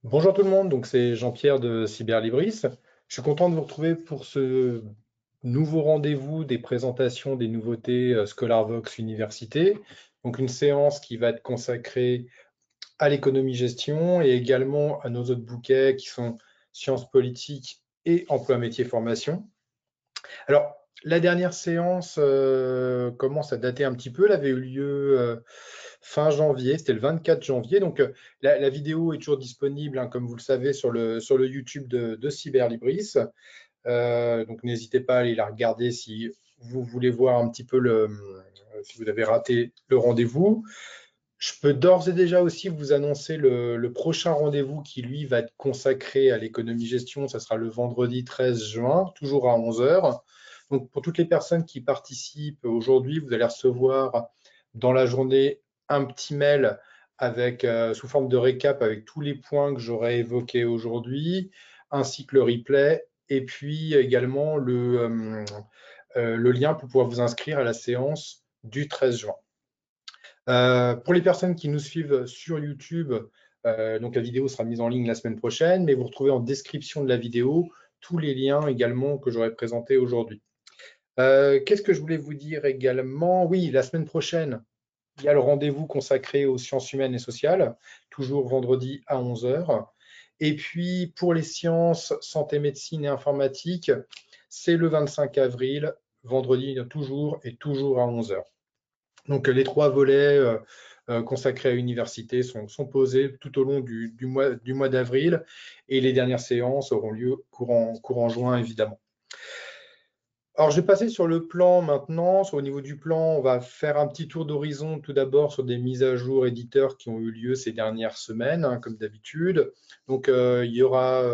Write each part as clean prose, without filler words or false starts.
Bonjour tout le monde, donc c'est Jean-Pierre de Cyberlibris. Je suis content de vous retrouver pour ce nouveau rendez-vous des présentations des nouveautés ScholarVox Université. Donc une séance qui va être consacrée à l'économie-gestion et également à nos autres bouquets qui sont sciences politiques et emploi métier formation. Alors, la dernière séance commence à dater un petit peu. Elle avait eu lieu fin janvier, c'était le 24 janvier. Donc, la vidéo est toujours disponible, hein, comme vous le savez, sur le YouTube de Cyberlibris. Donc, n'hésitez pas à aller la regarder si vous voulez voir un petit peu si vous avez raté le rendez-vous. Je peux d'ores et déjà aussi vous annoncer le prochain rendez-vous qui, lui, va être consacré à l'économie-gestion. Ça sera le vendredi 13 juin, toujours à 11 heures. Donc, pour toutes les personnes qui participent aujourd'hui, vous allez recevoir dans la journée un petit mail avec, sous forme de récap avec tous les points que j'aurais évoqués aujourd'hui, ainsi que le replay, et puis également le lien pour pouvoir vous inscrire à la séance du 13 juin. Pour les personnes qui nous suivent sur YouTube, donc la vidéo sera mise en ligne la semaine prochaine, mais vous retrouvez en description de la vidéo tous les liens également que j'aurais présentés aujourd'hui. Qu'est-ce que je voulais vous dire également? Oui, la semaine prochaine, il y a le rendez-vous consacré aux sciences humaines et sociales, toujours vendredi à 11 heures. Et puis, pour les sciences, santé, médecine et informatique, c'est le 25 avril, vendredi toujours et toujours à 11 heures. Donc, les trois volets consacrés à l'université sont posés tout au long du mois d'avril et les dernières séances auront lieu courant juin, évidemment. Alors, je vais passer sur le plan maintenant. Au niveau du plan, on va faire un petit tour d'horizon tout d'abord sur des mises à jour éditeurs qui ont eu lieu ces dernières semaines, hein, comme d'habitude. Donc, il y aura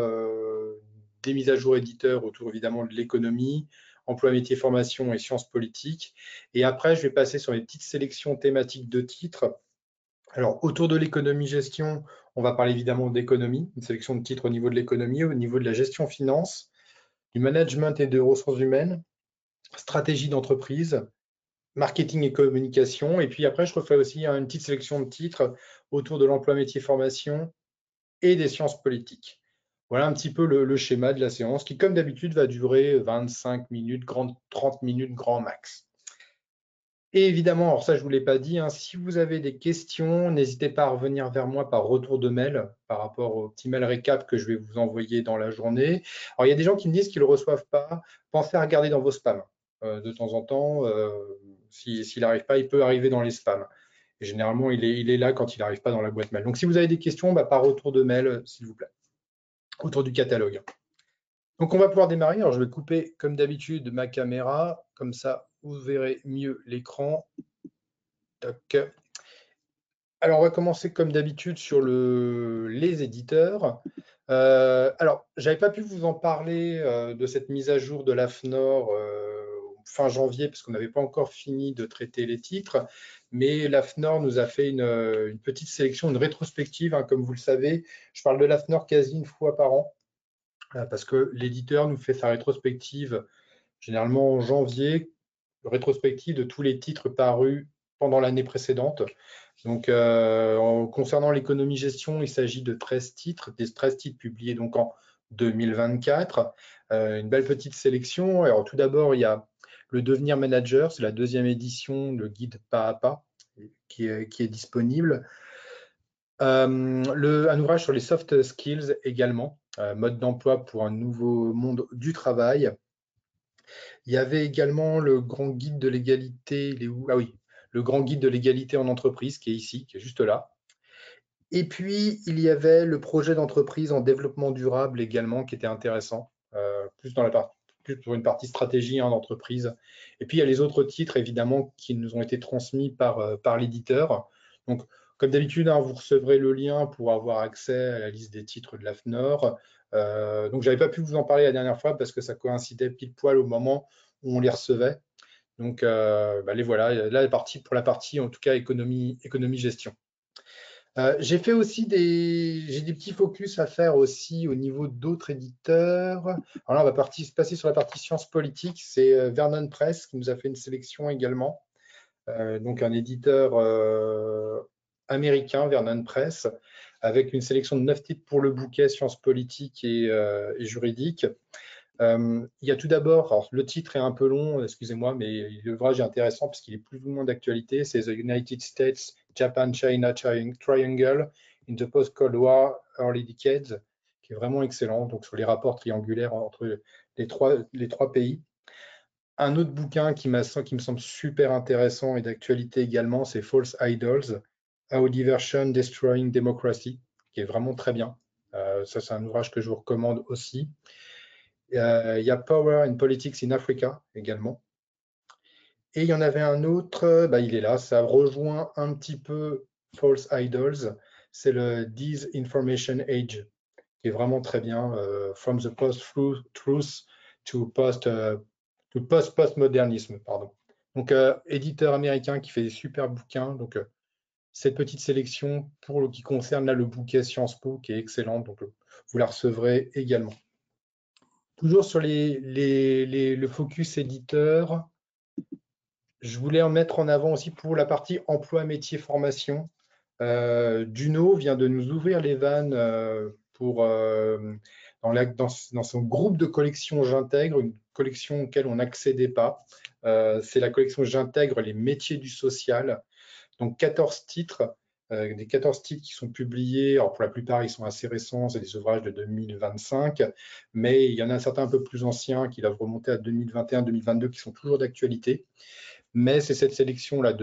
des mises à jour éditeurs autour évidemment de l'économie, emploi, métier, formation et sciences politiques. Et après, je vais passer sur les petites sélections thématiques de titres. Alors, autour de l'économie-gestion, on va parler évidemment d'économie, une sélection de titres au niveau de l'économie, au niveau de la gestion-finance, du management et des ressources humaines, stratégie d'entreprise, marketing et communication. Et puis après, je refais aussi une petite sélection de titres autour de l'emploi, métier, formation et des sciences politiques. Voilà un petit peu le schéma de la séance qui, comme d'habitude, va durer 25 minutes, 30 minutes, grand max. Et évidemment, alors ça, je ne vous l'ai pas dit, hein, si vous avez des questions, n'hésitez pas à revenir vers moi par retour de mail par rapport au petit mail récap que je vais vous envoyer dans la journée. Alors, il y a des gens qui me disent qu'ils ne le reçoivent pas. Pensez à regarder dans vos spams. De temps en temps, s'il n'arrive pas, il peut arriver dans les spams. Et généralement, il est là quand il n'arrive pas dans la boîte mail. Donc, si vous avez des questions, par retour de mail, s'il vous plaît, autour du catalogue. Donc, on va pouvoir démarrer. Alors, je vais couper, comme d'habitude, ma caméra. Comme ça, vous verrez mieux l'écran. Tac. Alors, on va commencer comme d'habitude sur les éditeurs. Alors, j'avais pas pu vous en parler de cette mise à jour de l'AFNOR fin janvier parce qu'on n'avait pas encore fini de traiter les titres, mais l'AFNOR nous a fait une petite sélection, une rétrospective, hein, comme vous le savez. Je parle de l'AFNOR quasi une fois par an parce que l'éditeur nous fait sa rétrospective généralement en janvier, rétrospective de tous les titres parus pendant l'année précédente. Donc, concernant l'économie-gestion, il s'agit de 13 titres, des 13 titres publiés donc en 2024. Une belle petite sélection. Alors, tout d'abord, il y a le Devenir Manager, c'est la deuxième édition, le guide pas à pas, qui est disponible. Un ouvrage sur les soft skills également, mode d'emploi pour un nouveau monde du travail. Il y avait également le grand guide de l'égalité, il est où? Ah oui, le grand guide de l'égalité en entreprise qui est ici, qui est juste là. Et puis, il y avait le projet d'entreprise en développement durable également, qui était intéressant, plus pour une partie stratégie, hein, d'entreprise. Et puis, il y a les autres titres, évidemment, qui nous ont été transmis par l'éditeur. Donc, comme d'habitude, hein, vous recevrez le lien pour avoir accès à la liste des titres de l'AFNOR. Donc, je n'avais pas pu vous en parler la dernière fois parce que ça coïncidait pile poil au moment où on les recevait. Donc, les voilà. Là, pour la partie, en tout cas, économie-gestion. J'ai fait aussi j'ai des petits focus à faire aussi au niveau d'autres éditeurs. Alors là, on va passer sur la partie sciences politiques. C'est Vernon Press qui nous a fait une sélection également. Donc un éditeur américain, Vernon Press, avec une sélection de 9 titres pour le bouquet Sciences politiques et juridiques. Il y a tout d'abord, alors le titre est un peu long, excusez-moi, mais l'ouvrage est intéressant parce qu'il est plus ou moins d'actualité. C'est The United States, Japan, China Triangle in the Post-Cold War Early Decades, qui est vraiment excellent, donc sur les rapports triangulaires entre les trois pays. Un autre bouquin qui me semble super intéressant et d'actualité également, c'est False Idols, How Diversion Destroying Democracy, qui est vraiment très bien. Ça, c'est un ouvrage que je vous recommande aussi. Il y a Power and Politics in Africa également. Et il y en avait un autre, il est là, ça rejoint un petit peu False Idols, c'est le Disinformation Age, qui est vraiment très bien, From the Post-Truth to Post-Postmodernisme, pardon. Donc, éditeur américain qui fait des super bouquins. Donc, cette petite sélection qui concerne là, le bouquet Sciences Po, qui est excellente. Donc, vous la recevrez également. Toujours sur le focus éditeur, je voulais en mettre en avant aussi pour la partie emploi, métier, formation. Duno vient de nous ouvrir les vannes dans son groupe de collection J'intègre, une collection auquel on n'accédait pas. C'est la collection J'intègre les métiers du social. Donc 14 titres, des 14 titres qui sont publiés. Alors pour la plupart, ils sont assez récents, c'est des ouvrages de 2025, mais il y en a certains un peu plus anciens qui doivent remonter à 2021-2022 qui sont toujours d'actualité. Mais c'est cette sélection-là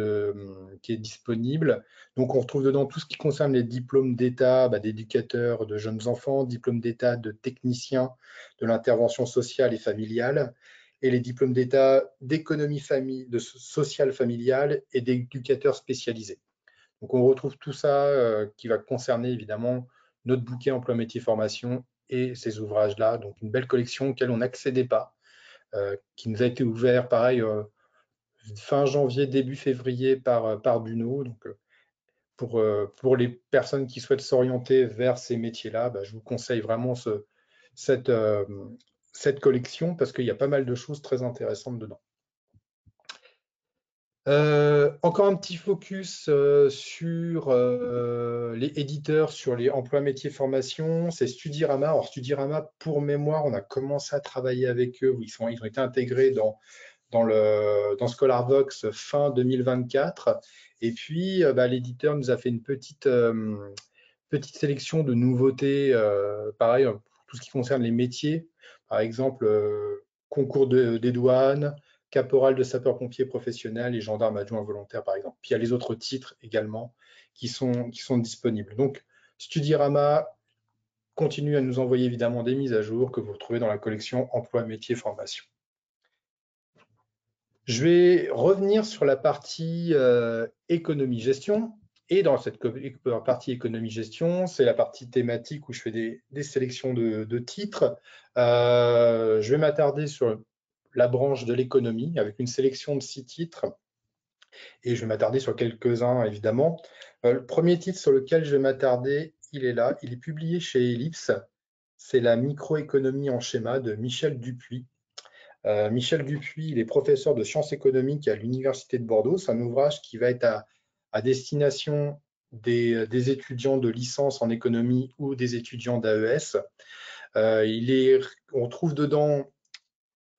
qui est disponible. Donc, on retrouve dedans tout ce qui concerne les diplômes d'État d'éducateurs de jeunes enfants, diplômes d'État de techniciens de l'intervention sociale et familiale, et les diplômes d'État d'économie sociale familiale et d'éducateurs spécialisés. Donc, on retrouve tout ça qui va concerner évidemment notre bouquet emploi métier formation et ces ouvrages-là. Donc, une belle collection auquel on n'accédait pas, qui nous a été ouvert, pareil, fin janvier, début février par Buno. Donc, pour les personnes qui souhaitent s'orienter vers ces métiers-là, je vous conseille vraiment cette collection parce qu'il y a pas mal de choses très intéressantes dedans. Encore un petit focus sur les éditeurs, sur les emplois, métiers, formations. C'est Studirama. Alors, Studirama, pour mémoire, on a commencé à travailler avec eux. Ils ont été intégrés dans ScholarVox fin 2024. Et puis, l'éditeur nous a fait une petite sélection de nouveautés, pareil, pour tout ce qui concerne les métiers. Par exemple, concours des douanes, caporal de sapeurs-pompiers professionnels et gendarme adjoint volontaire, par exemple. Puis il y a les autres titres également qui sont disponibles. Donc, Studirama continue à nous envoyer évidemment des mises à jour que vous retrouvez dans la collection Emploi, métiers, formation. Je vais revenir sur la partie économie-gestion. Et dans cette partie économie-gestion, c'est la partie thématique où je fais des sélections de titres. Je vais m'attarder sur la branche de l'économie avec une sélection de 6 titres. Et je vais m'attarder sur quelques-uns, évidemment. Le premier titre sur lequel je vais m'attarder, il est là. Il est publié chez Ellipse. C'est la microéconomie en schéma de Michel Dupuis. Michel Dupuis, il est professeur de sciences économiques à l'Université de Bordeaux. C'est un ouvrage qui va être à destination des étudiants de licence en économie ou des étudiants d'AES. On trouve dedans,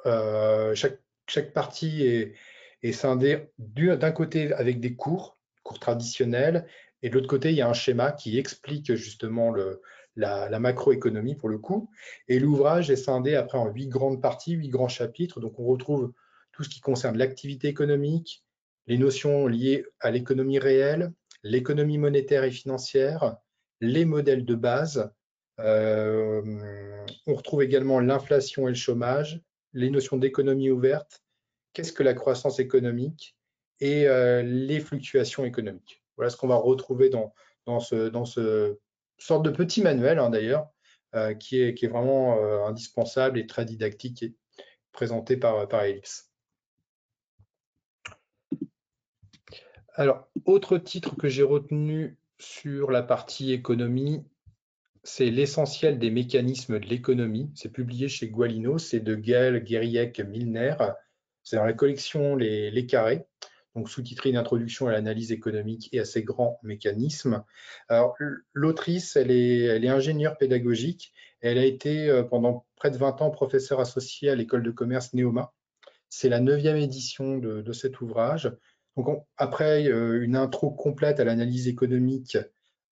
chaque partie est scindée d'un côté avec des cours traditionnels, et de l'autre côté, il y a un schéma qui explique justement la macroéconomie pour le coup. Et l'ouvrage est scindé après en 8 grandes parties, 8 grands chapitres. Donc, on retrouve tout ce qui concerne l'activité économique, les notions liées à l'économie réelle, l'économie monétaire et financière, les modèles de base. On retrouve également l'inflation et le chômage, les notions d'économie ouverte, qu'est-ce que la croissance économique et les fluctuations économiques. Voilà ce qu'on va retrouver dans ce sorte de petit manuel, d'ailleurs, qui est vraiment indispensable et très didactique et présenté par Ellipse. Alors, autre titre que j'ai retenu sur la partie économie, c'est l'essentiel des mécanismes de l'économie. C'est publié chez Gualino, c'est de Gaël Guériec-Milner. C'est dans la collection Les Carrés. donc sous-titré Une introduction à l'analyse économique et à ses grands mécanismes. Alors, l'autrice, elle est ingénieure pédagogique. Elle a été pendant près de 20 ans professeure associée à l'école de commerce Neoma. C'est la 9e édition de cet ouvrage. Donc, après une intro complète à l'analyse économique,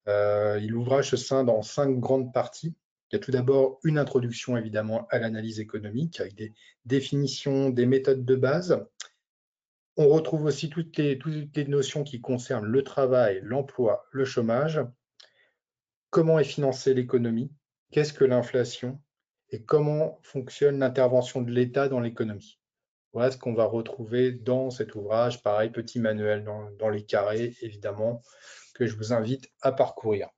l'ouvrage se scinde en 5 grandes parties. Il y a tout d'abord une introduction évidemment à l'analyse économique avec des définitions, des méthodes de base. On retrouve aussi toutes les notions qui concernent le travail, l'emploi, le chômage, comment est financée l'économie, qu'est-ce que l'inflation et comment fonctionne l'intervention de l'État dans l'économie. Voilà ce qu'on va retrouver dans cet ouvrage. Pareil, petit manuel dans les carrés, évidemment, que je vous invite à parcourir.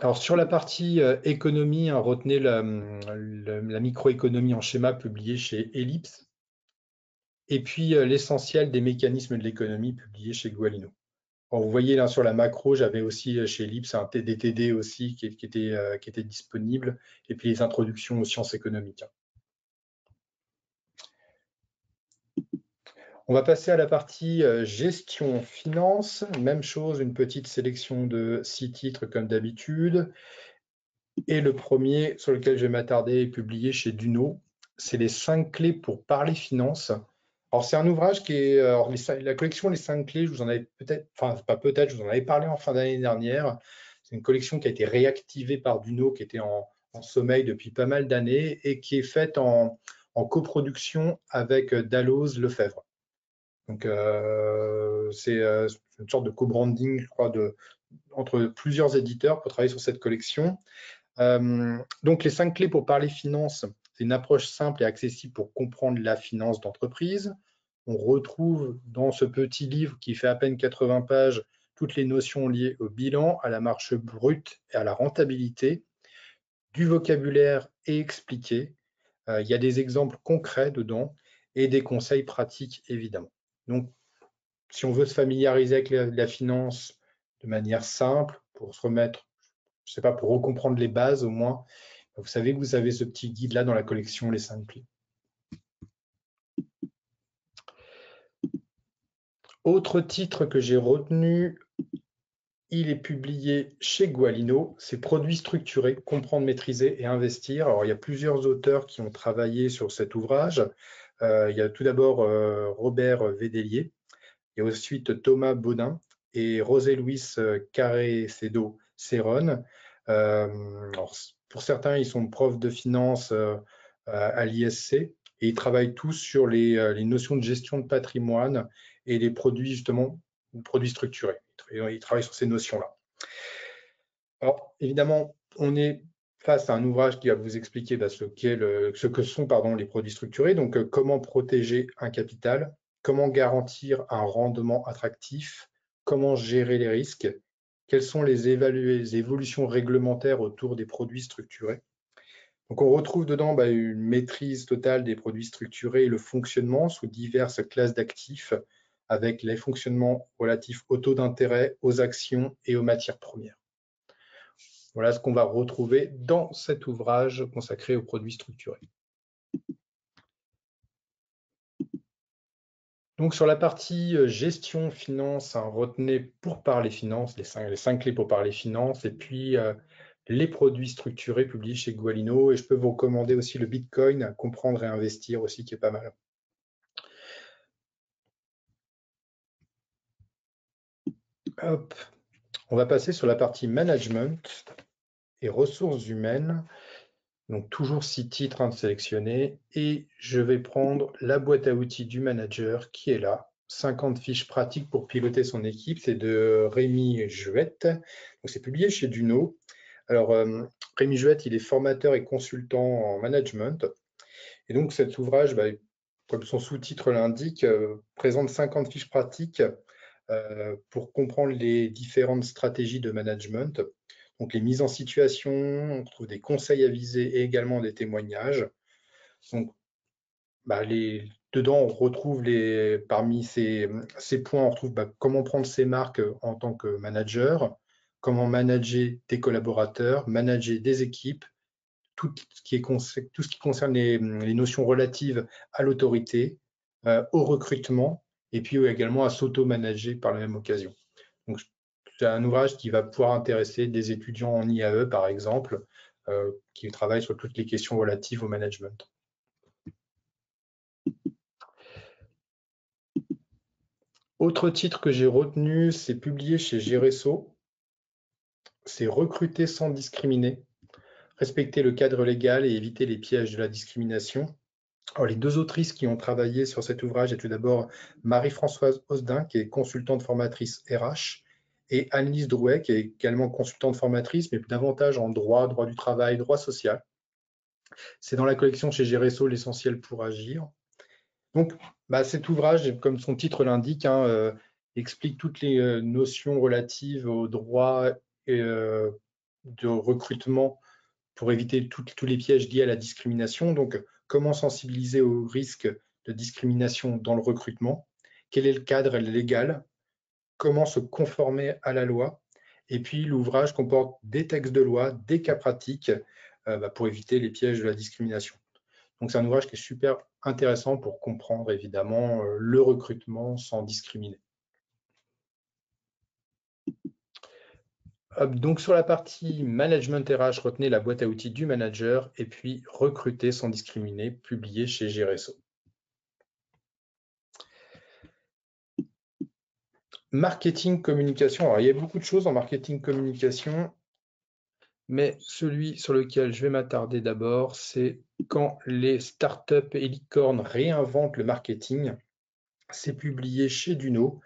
Alors, sur la partie économie, retenez la microéconomie en schéma publié chez Ellipse, et puis l'essentiel des mécanismes de l'économie publié chez Gualino. Alors, vous voyez là sur la macro, j'avais aussi chez Ellipse un TDTD aussi qui était disponible, et puis les introductions aux sciences économiques. On va passer à la partie gestion finance. Même chose, une petite sélection de 6 titres comme d'habitude. Et le premier sur lequel je vais m'attarder est publié chez Duno. C'est les 5 clés pour parler finance. Alors, c'est un ouvrage qui est. Alors, la collection Les 5 clés, je vous en avais peut-être. Enfin, pas peut-être, je vous en avais parlé en fin d'année dernière. C'est une collection qui a été réactivée par Duno, qui était en sommeil depuis pas mal d'années et qui est faite en coproduction avec Dalloz Lefebvre. Donc, c'est une sorte de co-branding, je crois, entre plusieurs éditeurs pour travailler sur cette collection. Donc, les 5 clés pour parler finance, c'est une approche simple et accessible pour comprendre la finance d'entreprise. On retrouve dans ce petit livre qui fait à peine 80 pages toutes les notions liées au bilan, à la marge brute et à la rentabilité, du vocabulaire et expliqué. Il y a des exemples concrets dedans et des conseils pratiques, évidemment. Donc, si on veut se familiariser avec la finance de manière simple, pour se remettre, je ne sais pas, pour recomprendre les bases au moins, vous savez que vous avez ce petit guide-là dans la collection Les 5 clés. Autre titre que j'ai retenu, il est publié chez Gualino, c'est Produits structurés, comprendre, maîtriser et investir. Alors, il y a plusieurs auteurs qui ont travaillé sur cet ouvrage. Il y a tout d'abord Robert Védelier, il y a ensuite Thomas Baudin et José-Luis Carrecedo-Cerón. Pour certains, ils sont profs de finance à l'ISC et ils travaillent tous sur les notions de gestion de patrimoine et les produits, justement, produits structurés. Ils travaillent sur ces notions-là. Alors, évidemment, on est face à un ouvrage qui va vous expliquer ce que sont les produits structurés. Donc, comment protéger un capital, comment garantir un rendement attractif, comment gérer les risques, quelles sont les évolutions réglementaires autour des produits structurés. Donc, on retrouve dedans une maîtrise totale des produits structurés et le fonctionnement sous diverses classes d'actifs avec les fonctionnements relatifs aux taux d'intérêt, aux actions et aux matières premières. Voilà ce qu'on va retrouver dans cet ouvrage consacré aux produits structurés. Donc sur la partie gestion finance, retenez pour parler finance, les 5 clés pour parler finance, et puis les produits structurés publiés chez Gualino. Et je peux vous recommander aussi le Bitcoin, comprendre et investir aussi, qui est pas mal. Hop. On va passer sur la partie management et ressources humaines. Donc toujours 6 titres à sélectionner et je vais prendre la boîte à outils du manager qui est là. 50 fiches pratiques pour piloter son équipe, c'est de Rémi Juette. Donc c'est publié chez Duno. Alors Rémi Juette, il est formateur et consultant en management. Et donc cet ouvrage, comme son sous-titre l'indique, présente 50 fiches pratiques pour comprendre les différentes stratégies de management. Donc les mises en situation, on trouve des conseils avisés et également des témoignages. Donc, dedans, on retrouve parmi ces points, on retrouve comment prendre ses marques en tant que manager, comment manager des collaborateurs, manager des équipes, tout ce qui concerne les notions relatives à l'autorité, au recrutement et puis également à s'auto-manager par la même occasion. Donc, c'est un ouvrage qui va pouvoir intéresser des étudiants en IAE, par exemple, qui travaillent sur toutes les questions relatives au management. Autre titre que j'ai retenu, c'est publié chez Géresso, c'est Recruter sans discriminer, respecter le cadre légal et éviter les pièges de la discrimination. Alors, les deux autrices qui ont travaillé sur cet ouvrage, c'est tout d'abord Marie-Françoise Osdin, qui est consultante formatrice RH, et Annelise Drouet, qui est également consultante formatrice, mais davantage en droit, droit du travail, droit social. C'est dans la collection chez Géresso, L'essentiel pour agir. Donc, cet ouvrage, comme son titre l'indique, explique toutes les notions relatives au droit de recrutement pour éviter tous les pièges liés à la discrimination. Donc, comment sensibiliser au risque de discrimination dans le recrutement? Quel est le cadre légal? Comment se conformer à la loi? Et puis, l'ouvrage comporte des textes de loi, des cas pratiques pour éviter les pièges de la discrimination. Donc, c'est un ouvrage qui est super intéressant pour comprendre évidemment le recrutement sans discriminer. Donc, sur la partie management RH, retenez la boîte à outils du manager et puis recruter sans discriminer, publié chez Géresso. Marketing communication. Alors, il y a beaucoup de choses en marketing communication, mais celui sur lequel je vais m'attarder d'abord, c'est quand les startups et licornes réinventent le marketing. C'est publié chez Duno.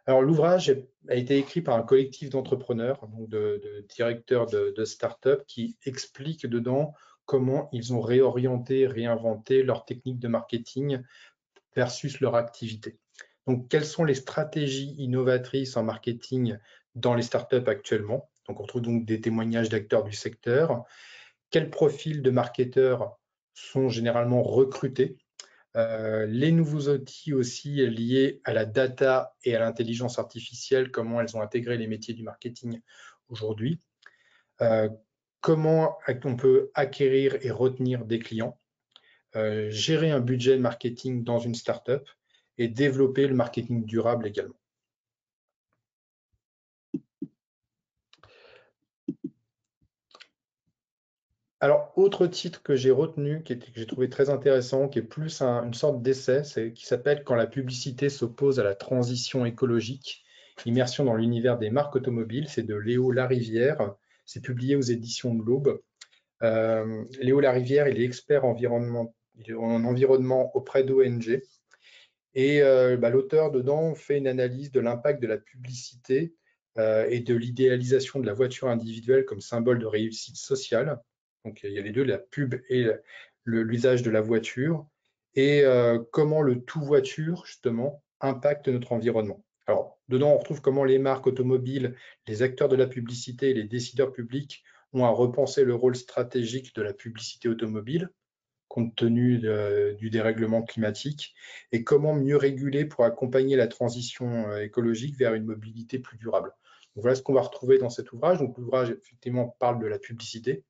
Alors, l'ouvrage a été écrit par un collectif d'entrepreneurs, donc de directeurs de start-up, qui expliquent dedans comment ils ont réorienté, réinventé leur technique de marketing versus leur activité. Donc, quelles sont les stratégies innovatrices en marketing dans les startups actuellement? Donc, on trouve donc des témoignages d'acteurs du secteur. Quels profils de marketeurs sont généralement recrutés? Les nouveaux outils aussi liés à la data et à l'intelligence artificielle, comment elles ont intégré les métiers du marketing aujourd'hui. Comment on peut acquérir et retenir des clients, gérer un budget de marketing dans une startup et développer le marketing durable également. Alors, autre titre que j'ai retenu, que j'ai trouvé très intéressant, qui est plus une sorte d'essai, qui s'appelle « Quand la publicité s'oppose à la transition écologique, immersion dans l'univers des marques automobiles », c'est de Léo Larivière, c'est publié aux éditions de l'Aube. Léo Larivière, il est expert en environnement auprès d'ONG, et l'auteur dedans fait une analyse de l'impact de la publicité et de l'idéalisation de la voiture individuelle comme symbole de réussite sociale. Donc, il y a les deux, la pub et l'usage de la voiture, et comment le tout voiture, justement, impacte notre environnement. Alors, dedans, on retrouve comment les marques automobiles, les acteurs de la publicité et les décideurs publics ont à repenser le rôle stratégique de la publicité automobile, compte tenu du dérèglement climatique, et comment mieux réguler pour accompagner la transition écologique vers une mobilité plus durable. Donc, voilà ce qu'on va retrouver dans cet ouvrage. Donc, l'ouvrage, effectivement, parle de la publicité,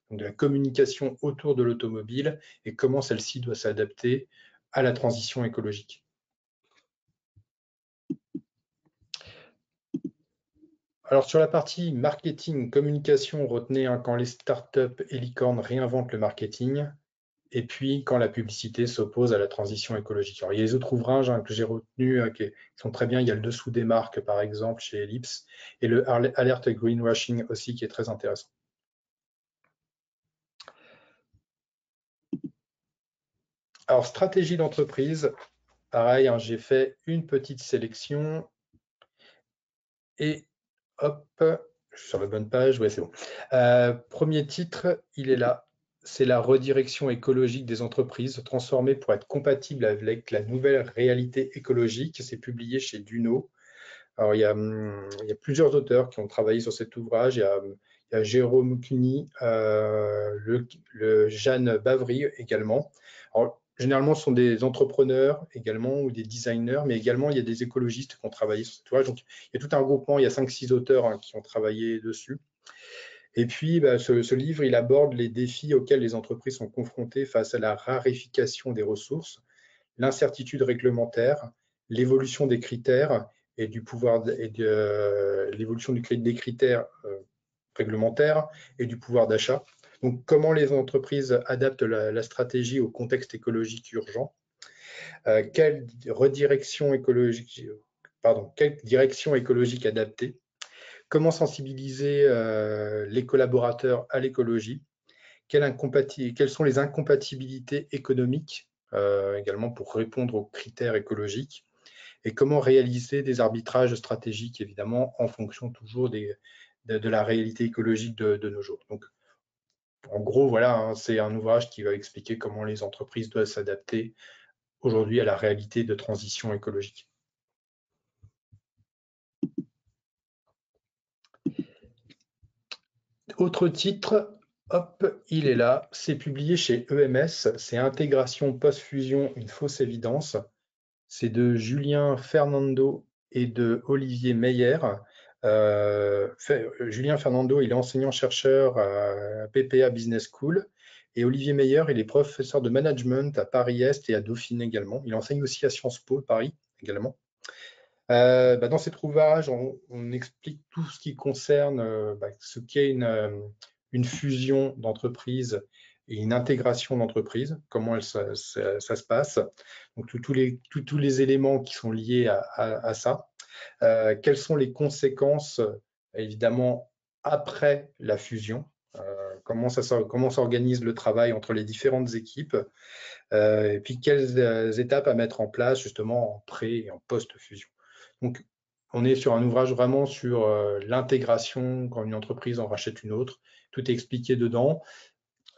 donc de la communication autour de l'automobile et comment celle-ci doit s'adapter à la transition écologique. Alors, sur la partie marketing, communication, retenez quand les startups et licornes réinventent le marketing, et puis quand la publicité s'oppose à la transition écologique. Alors, il y a les autres ouvrages que j'ai retenus qui sont très bien. Il y a le dessous des marques, par exemple, chez Ellipse, et le Alert Greenwashing aussi, qui est très intéressant. Alors, stratégie d'entreprise, pareil, j'ai fait une petite sélection, et hop, je suis sur la bonne page, ouais, c'est bon. Premier titre, il est là. C'est la redirection écologique des entreprises, transformées pour être compatibles avec la nouvelle réalité écologique. C'est publié chez Duno. Alors, il y a plusieurs auteurs qui ont travaillé sur cet ouvrage. Il y a Jérôme Cuny, le Jeanne Bavry également. Alors, généralement, ce sont des entrepreneurs également ou des designers, mais également, il y a des écologistes qui ont travaillé sur cet ouvrage. Donc, il y a tout un groupement, il y a 5-6 auteurs qui ont travaillé dessus. Et puis, ce livre, il aborde les défis auxquels les entreprises sont confrontées face à la raréfaction des ressources, l'incertitude réglementaire, l'évolution des critères et du pouvoir et de l'évolution des critères réglementaires et du pouvoir d'achat. Donc, comment les entreprises adaptent la stratégie au contexte écologique urgent, quelle direction écologique adapter, comment sensibiliser les collaborateurs à l'écologie, quelles sont les incompatibilités économiques également pour répondre aux critères écologiques, et comment réaliser des arbitrages stratégiques, évidemment, en fonction toujours de la réalité écologique de nos jours. Donc, en gros, voilà, hein, c'est un ouvrage qui va expliquer comment les entreprises doivent s'adapter aujourd'hui à la réalité de transition écologique. Autre titre, hop, il est là, c'est publié chez EMS, c'est Intégration post-fusion, une fausse évidence. C'est de Julien Fernando et de Olivier Meyer. Julien Fernando, il est enseignant-chercheur à PPA Business School. Et Olivier Meyer, il est professeur de management à Paris-Est et à Dauphine également. Il enseigne aussi à Sciences Po Paris également. Dans cet ouvrage, on explique tout ce qui concerne ce qu'est une fusion d'entreprises et une intégration d'entreprises, comment ça se passe. Donc, tous les éléments qui sont liés à ça. Quelles sont les conséquences, évidemment, après la fusion, comment s'organise le travail entre les différentes équipes, et puis quelles étapes à mettre en place justement en pré- et en post-fusion. Donc, on est sur un ouvrage vraiment sur l'intégration quand une entreprise en rachète une autre. Tout est expliqué dedans.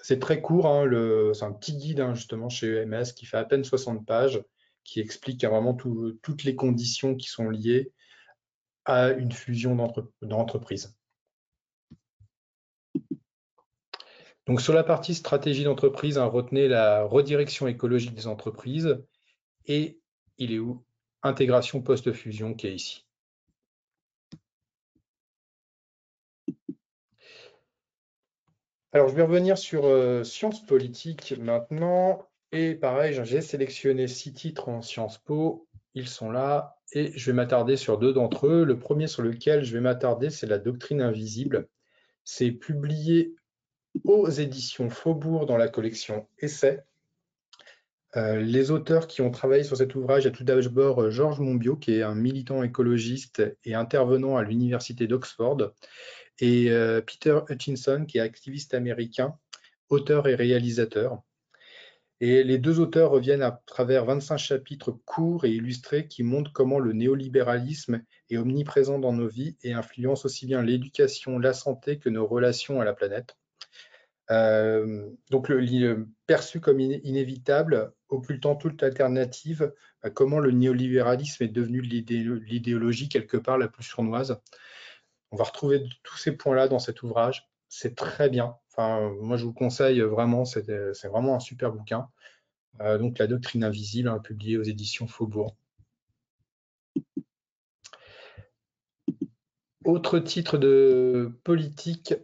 C'est très court, hein, c'est un petit guide justement chez EMS qui fait à peine 60 pages, qui explique vraiment toutes les conditions qui sont liées à une fusion d'entreprise. Donc sur la partie stratégie d'entreprise, retenez la redirection écologique des entreprises et il est où? Intégration post-fusion qui est ici. Alors je vais revenir sur Sciences politiques maintenant. Et pareil, j'ai sélectionné 6 titres en Sciences Po. Ils sont là et je vais m'attarder sur 2 d'entre eux. Le premier sur lequel je vais m'attarder, c'est la doctrine invisible. C'est publié aux éditions Faubourg dans la collection Essais. Les auteurs qui ont travaillé sur cet ouvrage, il y a tout d'abord Georges Monbiot, qui est un militant écologiste et intervenant à l'université d'Oxford, et Peter Hutchinson, qui est activiste américain, auteur et réalisateur. Et les 2 auteurs reviennent à travers 25 chapitres courts et illustrés qui montrent comment le néolibéralisme est omniprésent dans nos vies et influence aussi bien l'éducation, la santé que nos relations à la planète. Donc, perçu comme inévitable, occultant toute alternative, comment le néolibéralisme est devenu l'idéologie quelque part la plus sournoise. On va retrouver tous ces points-là dans cet ouvrage. C'est très bien. Enfin, moi, je vous conseille vraiment, c'est vraiment un super bouquin. Donc, La doctrine invisible, publié aux éditions Faubourg. Autre titre de politique,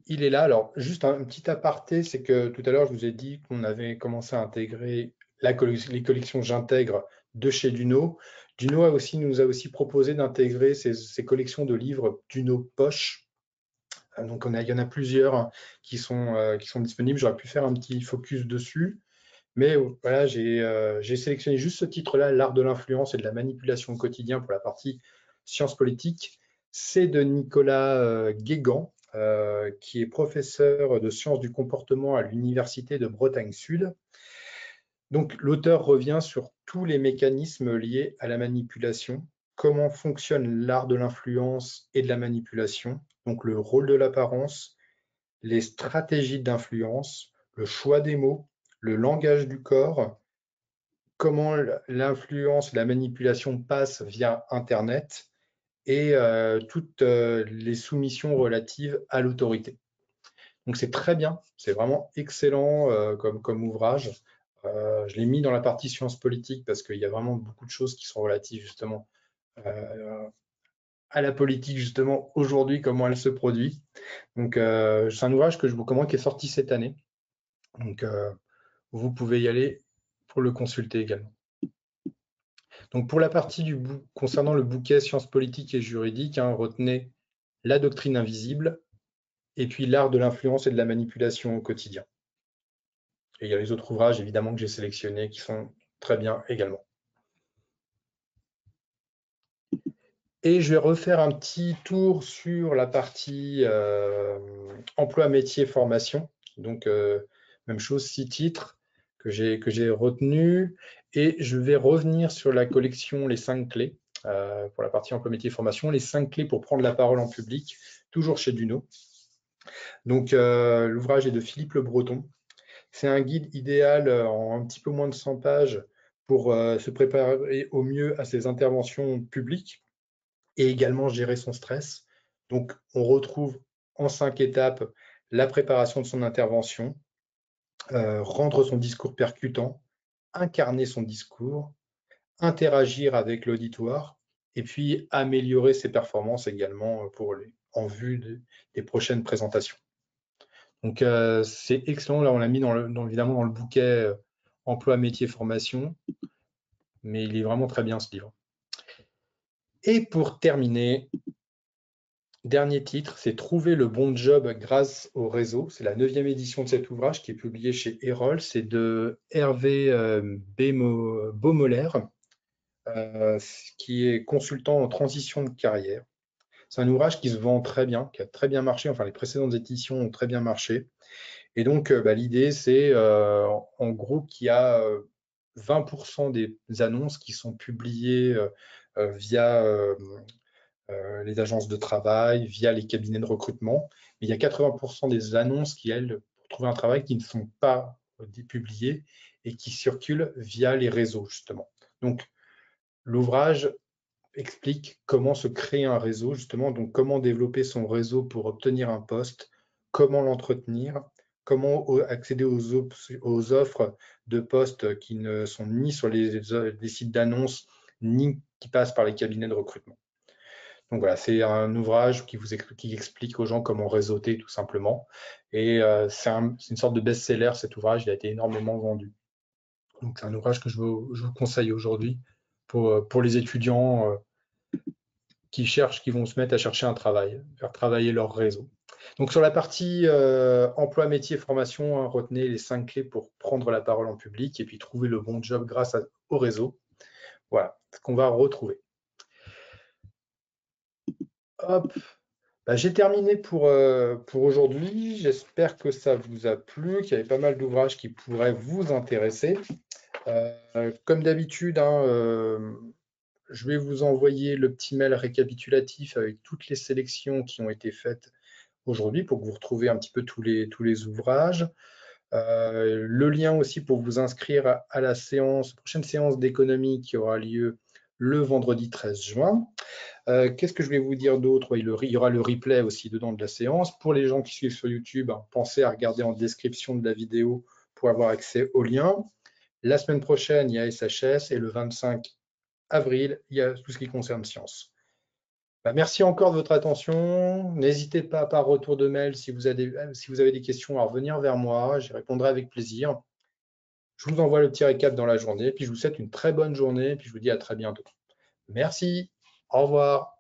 il est là. Alors, juste un petit aparté, c'est que tout à l'heure, je vous ai dit qu'on avait commencé à intégrer les collections J'intègre de chez Duno. Duno nous a aussi proposé d'intégrer ces collections de livres Duno Poche. Donc, il y en a plusieurs qui sont disponibles. J'aurais pu faire un petit focus dessus. Mais voilà, j'ai sélectionné juste ce titre-là, L'art de l'influence et de la manipulation au quotidien pour la partie sciences politiques. C'est de Nicolas Guégan, qui est professeur de sciences du comportement à l'Université de Bretagne Sud. Donc, l'auteur revient sur tous les mécanismes liés à la manipulation, comment fonctionne l'art de l'influence et de la manipulation, donc le rôle de l'apparence, les stratégies d'influence, le choix des mots, le langage du corps, comment l'influence et la manipulation passent via Internet et toutes les soumissions relatives à l'autorité. Donc c'est très bien, c'est vraiment excellent comme ouvrage. Je l'ai mis dans la partie sciences politiques parce qu'il y a vraiment beaucoup de choses qui sont relatives justement à la politique justement aujourd'hui, comment elle se produit. Donc c'est un ouvrage que je vous recommande qui est sorti cette année. Donc vous pouvez y aller pour le consulter également. Donc pour la partie concernant le bouquet sciences politiques et juridiques, hein, retenez la doctrine invisible et puis l'art de l'influence et de la manipulation au quotidien. Et il y a les autres ouvrages évidemment que j'ai sélectionnés qui sont très bien également. Et je vais refaire un petit tour sur la partie emploi, métier, formation. Donc, même chose, 6 titres que j'ai retenus. Et je vais revenir sur la collection Les 5 clés, pour la partie emploi, métier, formation. Les 5 clés pour prendre la parole en public, toujours chez Duno. Donc, l'ouvrage est de Philippe Le Breton. C'est un guide idéal en un petit peu moins de 100 pages pour se préparer au mieux à ses interventions publiques et également gérer son stress. Donc, on retrouve en 5 étapes la préparation de son intervention, rendre son discours percutant, incarner son discours, interagir avec l'auditoire et puis améliorer ses performances également en vue des prochaines présentations. Donc, c'est excellent. Là, on l'a mis évidemment dans le bouquet emploi, métier, formation, mais il est vraiment très bien ce livre. Et pour terminer, dernier titre, c'est Trouver le bon job grâce au réseau. C'est la 9e édition de cet ouvrage qui est publié chez Erol. C'est de Hervé Beaumoller, qui est consultant en transition de carrière. C'est un ouvrage qui se vend très bien, qui a très bien marché. Enfin, les précédentes éditions ont très bien marché. Et donc, l'idée, c'est en gros qu'il y a 20% des annonces qui sont publiées via les agences de travail, via les cabinets de recrutement. Mais il y a 80% des annonces qui, elles, pour trouver un travail, qui ne sont pas publiées et qui circulent via les réseaux, justement. Donc, l'ouvrage explique comment se créer un réseau, justement, donc comment développer son réseau pour obtenir un poste, comment l'entretenir, comment accéder aux offres de postes qui ne sont ni sur les sites d'annonces, ni qui passent par les cabinets de recrutement. Donc voilà, c'est un ouvrage qui explique aux gens comment réseauter tout simplement. Et c'est une sorte de best-seller, cet ouvrage, il a été énormément vendu. Donc c'est un ouvrage que je vous conseille aujourd'hui pour les étudiants qui vont se mettre à chercher un travail, faire travailler leur réseau. Donc sur la partie emploi, métier, formation, hein, retenez les 5 clés pour prendre la parole en public et puis trouver le bon job grâce au réseau. Voilà ce qu'on va retrouver. Hop. J'ai terminé pour aujourd'hui. J'espère que ça vous a plu, qu'il y avait pas mal d'ouvrages qui pourraient vous intéresser. Comme d'habitude, hein, je vais vous envoyer le petit mail récapitulatif avec toutes les sélections qui ont été faites aujourd'hui pour que vous retrouviez un petit peu tous les ouvrages. Le lien aussi pour vous inscrire à la prochaine séance d'économie qui aura lieu le vendredi 13 juin. Qu'est-ce que je vais vous dire d'autre? Il y aura le replay aussi dedans de la séance. Pour les gens qui suivent sur YouTube, pensez à regarder en description de la vidéo pour avoir accès au lien. La semaine prochaine, il y a SHS et le 25 avril, il y a tout ce qui concerne sciences. Merci encore de votre attention. N'hésitez pas par retour de mail si vous avez des questions à revenir vers moi. J'y répondrai avec plaisir. Je vous envoie le petit récap dans la journée. Puis je vous souhaite une très bonne journée. Puis je vous dis à très bientôt. Merci. Au revoir.